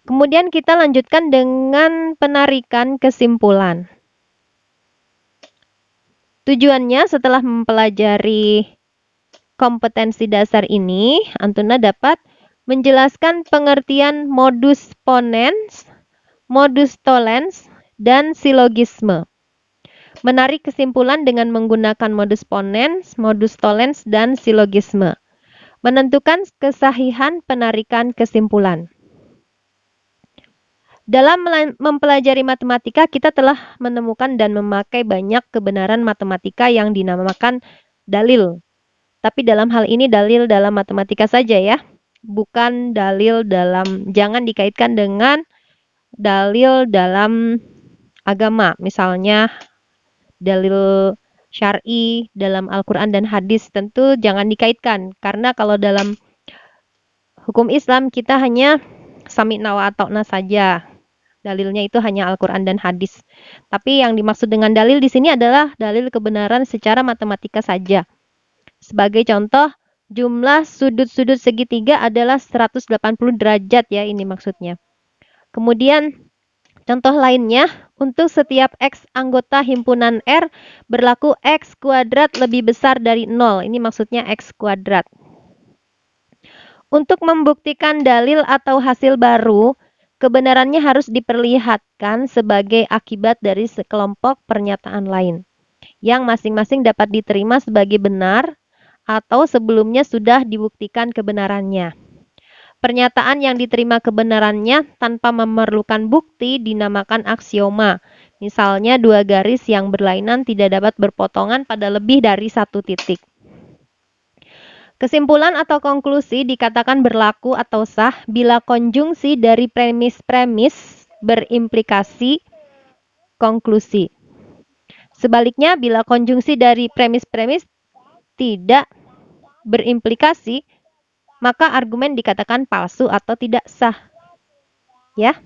Kemudian kita lanjutkan dengan penarikan kesimpulan. Tujuannya setelah mempelajari kompetensi dasar ini, Antuna dapat menjelaskan pengertian modus ponens, modus tollens, dan silogisme. Menarik kesimpulan dengan menggunakan modus ponens, modus tollens, dan silogisme. Menentukan kesahihan penarikan kesimpulan. Dalam mempelajari matematika, kita telah menemukan dan memakai banyak kebenaran matematika yang dinamakan dalil. Tapi dalam hal ini dalil dalam matematika saja ya. Bukan dalil dalam, jangan dikaitkan dengan dalil dalam agama. Misalnya dalil syar'i dalam Al-Quran dan hadis tentu jangan dikaitkan. Karena kalau dalam hukum Islam kita hanya sami'na wa ata'na saja. Dalilnya itu hanya Al-Quran dan hadis. Tapi yang dimaksud dengan dalil di sini adalah dalil kebenaran secara matematika saja. Sebagai contoh, jumlah sudut-sudut segitiga adalah 180 derajat ya, ini maksudnya. Kemudian, contoh lainnya, untuk setiap X anggota himpunan R berlaku X kuadrat lebih besar dari 0. Ini maksudnya X kuadrat. Untuk membuktikan dalil atau hasil baru, kebenarannya harus diperlihatkan sebagai akibat dari sekelompok pernyataan lain, yang masing-masing dapat diterima sebagai benar atau sebelumnya sudah dibuktikan kebenarannya. Pernyataan yang diterima kebenarannya tanpa memerlukan bukti dinamakan aksioma. Misalnya, dua garis yang berlainan tidak dapat berpotongan pada lebih dari satu titik. Kesimpulan atau konklusi dikatakan berlaku atau sah bila konjungsi dari premis-premis berimplikasi konklusi. Sebaliknya, bila konjungsi dari premis-premis tidak berimplikasi, maka argumen dikatakan palsu atau tidak sah. Ya.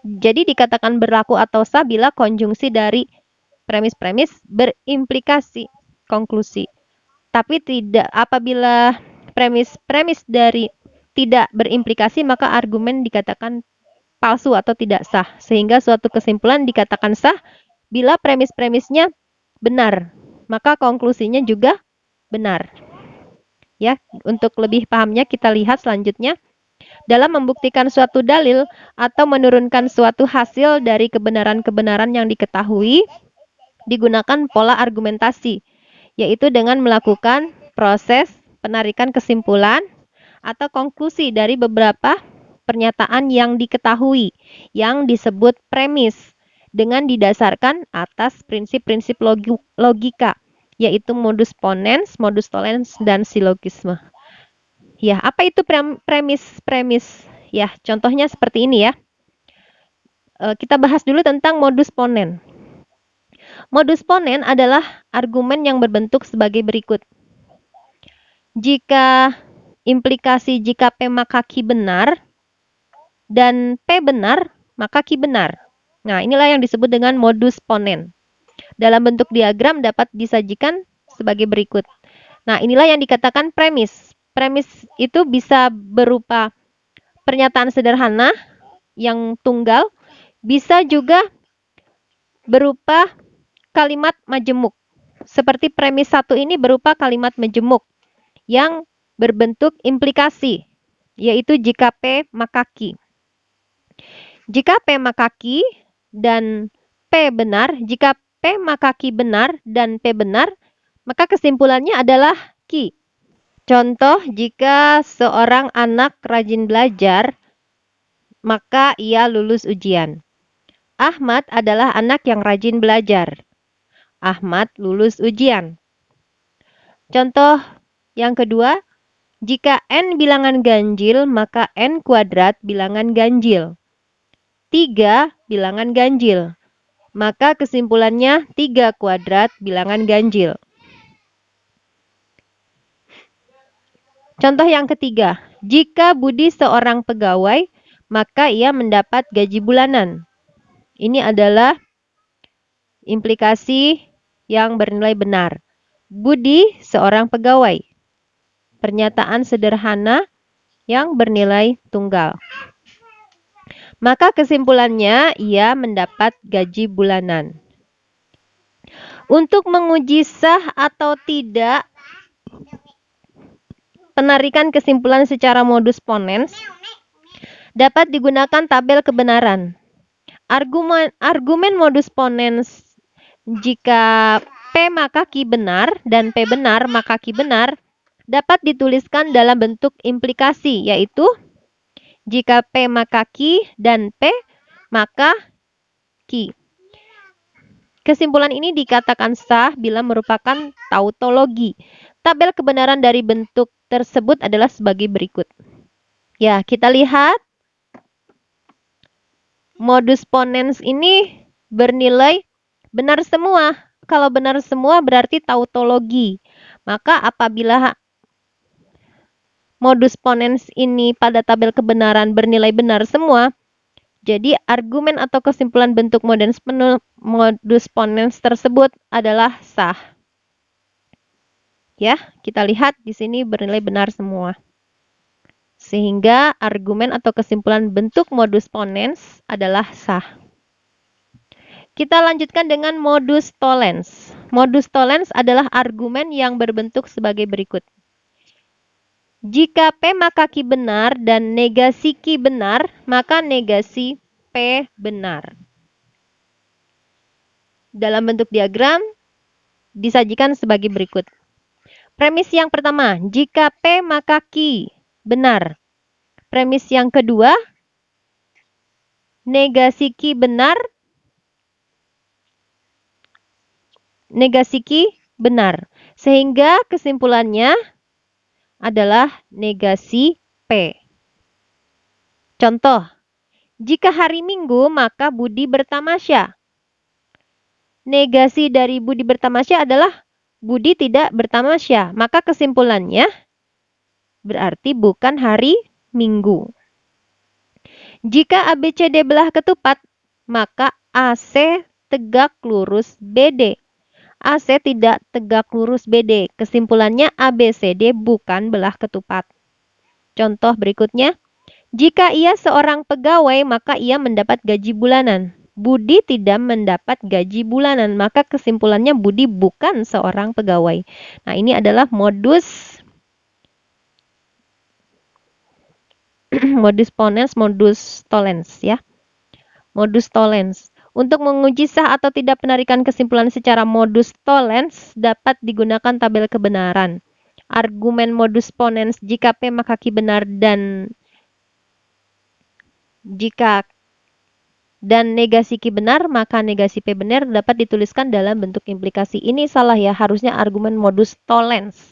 Jadi dikatakan berlaku atau sah bila konjungsi dari premis-premis berimplikasi konklusi. Tapi tidak apabila premis-premis dari tidak berimplikasi, maka argumen dikatakan palsu atau tidak sah. Sehingga suatu kesimpulan dikatakan sah bila premis-premisnya benar, maka konklusinya juga benar. Ya, untuk lebih pahamnya kita lihat selanjutnya. Dalam membuktikan suatu dalil atau menurunkan suatu hasil dari kebenaran-kebenaran yang diketahui, digunakan pola argumentasi, yaitu dengan melakukan proses penarikan kesimpulan atau konklusi dari beberapa pernyataan yang diketahui, yang disebut premis, dengan didasarkan atas prinsip-prinsip logika, yaitu modus ponens, modus tollens, dan silogisme. Ya, apa itu premis-premis? Ya, contohnya seperti ini ya. Kita bahas dulu tentang modus ponen. Modus ponen adalah argumen yang berbentuk sebagai berikut. Jika implikasi jika P maka Q benar dan P benar, maka Q benar. Nah, inilah yang disebut dengan modus ponen. Dalam bentuk diagram dapat disajikan sebagai berikut. Nah, inilah yang dikatakan premis. Premis itu bisa berupa pernyataan sederhana yang tunggal, bisa juga berupa kalimat majemuk. Seperti premis 1 ini berupa kalimat majemuk yang berbentuk implikasi, yaitu jika P maka Q. Jika P maka Q dan P benar, jika P maka Q benar dan P benar, maka kesimpulannya adalah Q. Contoh, jika seorang anak rajin belajar, maka ia lulus ujian. Ahmad adalah anak yang rajin belajar. Ahmad lulus ujian. Contoh yang kedua, jika N bilangan ganjil, maka N kuadrat bilangan ganjil. 3 bilangan ganjil. Maka kesimpulannya 3 kuadrat bilangan ganjil. Contoh yang ketiga, jika Budi seorang pegawai, maka ia mendapat gaji bulanan. Ini adalah implikasi yang bernilai benar. Budi seorang pegawai. Pernyataan sederhana yang bernilai tunggal. Maka kesimpulannya ia mendapat gaji bulanan. Untuk menguji sah atau tidak penarikan kesimpulan secara modus ponens, dapat digunakan tabel kebenaran. Argumen modus ponens jika P maka Q benar dan P benar maka Q benar dapat dituliskan dalam bentuk implikasi, yaitu jika P maka Q dan P maka Q. Kesimpulan ini dikatakan sah bila merupakan tautologi. Tabel kebenaran dari bentuk tersebut adalah sebagai berikut. Ya, kita lihat modus ponens ini bernilai benar semua. Kalau benar semua berarti tautologi. Maka apabila modus ponens ini pada tabel kebenaran bernilai benar semua, jadi argumen atau kesimpulan bentuk modus ponens tersebut adalah sah. Ya, kita lihat di sini bernilai benar semua. Sehingga argumen atau kesimpulan bentuk modus ponens adalah sah. Kita lanjutkan dengan modus tollens. Modus tollens adalah argumen yang berbentuk sebagai berikut. Jika P maka Q benar dan negasi Q benar, maka negasi P benar. Dalam bentuk diagram disajikan sebagai berikut. Premis yang pertama, jika P maka Q benar. Premis yang kedua, negasi Q benar. Negasi Q benar. Sehingga kesimpulannya adalah negasi P. Contoh, jika hari Minggu maka Budi bertamasya. Negasi dari Budi bertamasya adalah Budi tidak bertamasya. Maka kesimpulannya berarti bukan hari Minggu. Jika ABCD belah ketupat, maka AC tegak lurus BD. AC tidak tegak lurus BD. Kesimpulannya ABCD bukan belah ketupat. Contoh berikutnya, jika ia seorang pegawai, maka ia mendapat gaji bulanan. Budi tidak mendapat gaji bulanan, maka kesimpulannya Budi bukan seorang pegawai. Nah, ini adalah modus ponens, modus tollens ya. Modus tollens. Untuk menguji sah atau tidak penarikan kesimpulan secara modus tollens dapat digunakan tabel kebenaran. Argumen modus ponens jika P maka Q benar dan negasi Q benar maka negasi P benar dapat dituliskan dalam bentuk implikasi. Ini salah ya, harusnya argumen modus tollens.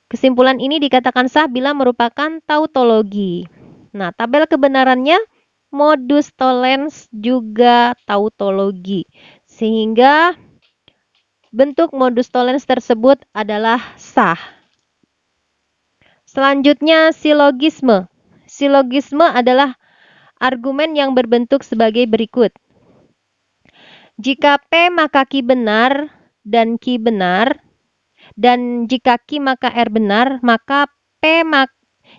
Kesimpulan ini dikatakan sah bila merupakan tautologi. Nah, tabel kebenarannya modus tollens juga tautologi. Sehingga bentuk modus tollens tersebut adalah sah. Selanjutnya silogisme. Silogisme adalah argumen yang berbentuk sebagai berikut. Jika P maka Q benar dan Q benar, dan jika Q maka R benar, maka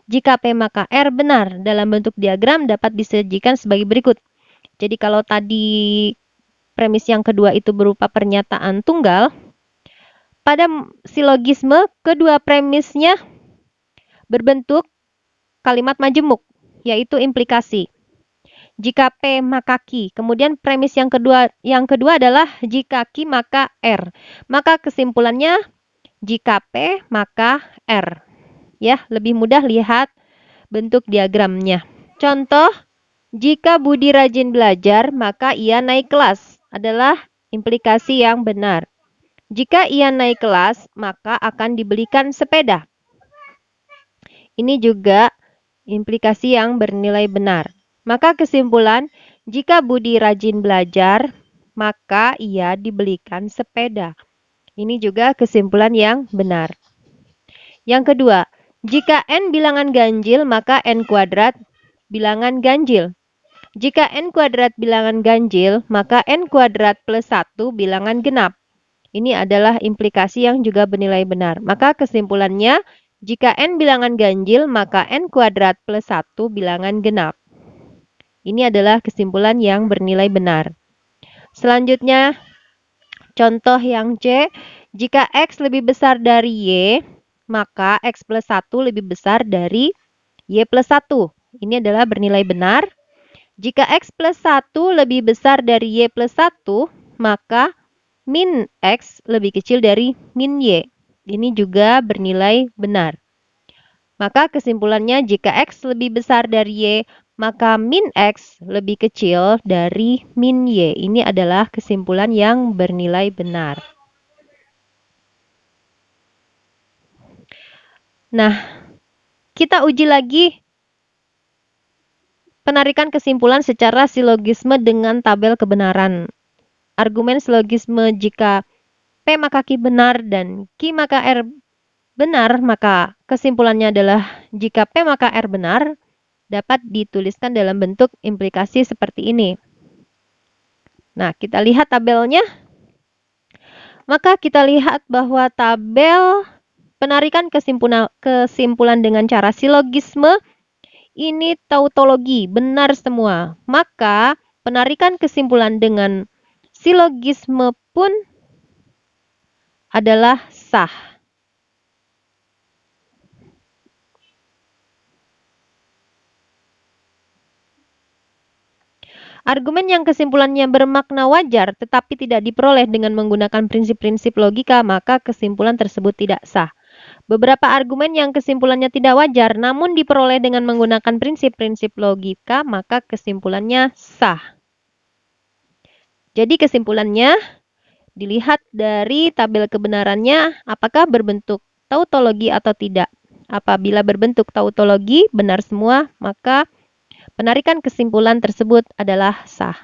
jika P maka R benar. Dalam bentuk diagram dapat disajikan sebagai berikut. Jadi kalau tadi premis yang kedua itu berupa pernyataan tunggal, pada silogisme kedua premisnya berbentuk kalimat majemuk, yaitu implikasi. Jika P maka Q. Kemudian premis yang kedua adalah jika Q maka R. Maka kesimpulannya jika P maka R. Ya, lebih mudah lihat bentuk diagramnya. Contoh, jika Budi rajin belajar, maka ia naik kelas. Adalah implikasi yang benar. Jika ia naik kelas, maka akan dibelikan sepeda. Ini juga implikasi yang bernilai benar. Maka kesimpulan, jika Budi rajin belajar, maka ia dibelikan sepeda. Ini juga kesimpulan yang benar. Yang kedua, jika N bilangan ganjil, maka N kuadrat bilangan ganjil. Jika N kuadrat bilangan ganjil, maka N kuadrat plus 1 bilangan genap. Ini adalah implikasi yang juga bernilai benar. Maka kesimpulannya, Jika N bilangan ganjil, maka N kuadrat plus 1 bilangan genap. Ini adalah kesimpulan yang bernilai benar. Selanjutnya, contoh yang C, jika X lebih besar dari Y, maka X plus 1 lebih besar dari Y plus 1. Ini adalah bernilai benar. Jika X plus 1 lebih besar dari Y plus 1, maka min X lebih kecil dari min Y. Ini juga bernilai benar. Maka kesimpulannya jika X lebih besar dari Y, maka min X lebih kecil dari min Y. Ini adalah kesimpulan yang bernilai benar. Nah, kita uji lagi penarikan kesimpulan secara silogisme dengan tabel kebenaran. Argumen silogisme jika P maka Q benar dan Q maka R benar, maka kesimpulannya adalah jika P maka R benar, dapat dituliskan dalam bentuk implikasi seperti ini. Nah, kita lihat tabelnya. Maka kita lihat bahwa tabel penarikan kesimpulan dengan cara silogisme ini tautologi, benar semua. Maka penarikan kesimpulan dengan silogisme pun adalah sah. Argumen yang kesimpulannya bermakna wajar tetapi tidak diperoleh dengan menggunakan prinsip-prinsip logika, maka kesimpulan tersebut tidak sah. Beberapa argumen yang kesimpulannya tidak wajar namun diperoleh dengan menggunakan prinsip-prinsip logika, maka kesimpulannya sah. Jadi kesimpulannya dilihat dari tabel kebenarannya apakah berbentuk tautologi atau tidak. Apabila berbentuk tautologi benar semua, maka penarikan kesimpulan tersebut adalah sah.